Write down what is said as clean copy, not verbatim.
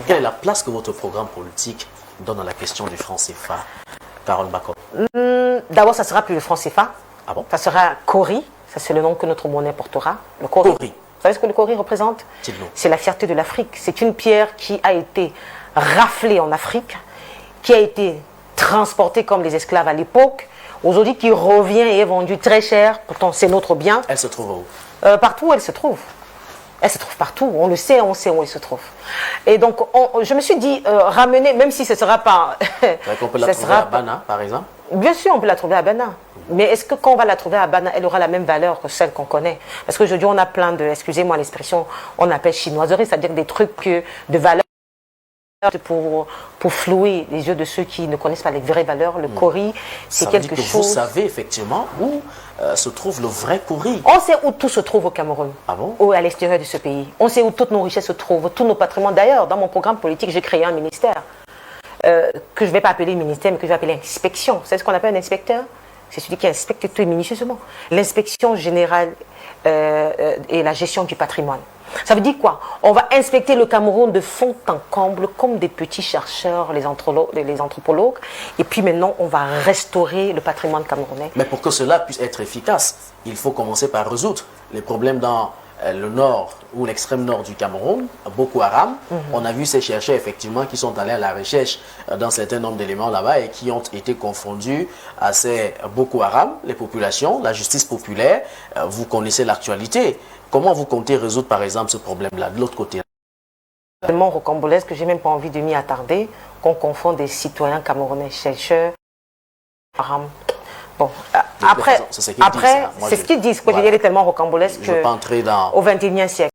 Quelle est la place que votre programme politique donne à la question du franc CFA, Carole Bacop? D'abord, ça sera plus le franc CFA. Ah bon? Ça sera Cori. Ça, c'est le nom que notre monnaie portera. Le Cori. Cori. Vous savez ce que le Cori représente? C'est la fierté de l'Afrique. C'est une pierre qui a été raflée en Afrique, qui a été transportée comme les esclaves à l'époque, aujourd'hui qui revient et est vendue très cher. Pourtant, c'est notre bien. Elle se trouve où? Partout où elle se trouve. Elle se trouve partout, on le sait, on sait où elle se trouve. Et donc, je me suis dit, ramener, même si ce ne sera pas... On peut la trouver à Bana, par exemple? Bien sûr, on peut la trouver à Bana. Mais est-ce que quand on va la trouver à Bana, elle aura la même valeur que celle qu'on connaît? Parce qu'aujourd'hui, on a plein de, excusez-moi l'expression, on appelle chinoiserie, c'est-à-dire des trucs de valeur pour flouer les yeux de ceux qui ne connaissent pas les vraies valeurs. Le Cori, c'est quelque chose... Vous savez effectivement où se trouve le vrai Cori. On sait où tout se trouve au Cameroun. Ah bon? Ou à l'extérieur de ce pays. On sait où toutes nos richesses se trouvent, tous nos patrimoines. D'ailleurs, dans mon programme politique, j'ai créé un ministère que je ne vais pas appeler ministère, mais que je vais appeler inspection. Vous savez ce qu'on appelle un inspecteur? C'est celui qui inspecte tout et minutieusement. L'inspection générale et la gestion du patrimoine. Ça veut dire quoi? On va inspecter le Cameroun de fond en comble comme des petits chercheurs, les anthropologues. Et puis maintenant, on va restaurer le patrimoine camerounais. Mais pour que cela puisse être efficace, il faut commencer par résoudre les problèmes dans le nord ou l'extrême nord du Cameroun, Boko Haram. On a vu ces chercheurs effectivement qui sont allés à la recherche d'un certain nombre d'éléments là-bas et qui ont été confondus à ces Boko Haram, les populations, la justice populaire. Vous connaissez l'actualité. Comment vous comptez résoudre par exemple ce problème-là de l'autre côté? Tellement rocambolesque que j'ai même pas envie de m'y attarder, qu'on confond des citoyens camerounais chercheurs. Bon, après, c'est ce qu'ils disent. Quoi, voilà. Il est tellement rocambolesque qu'au XXIe siècle.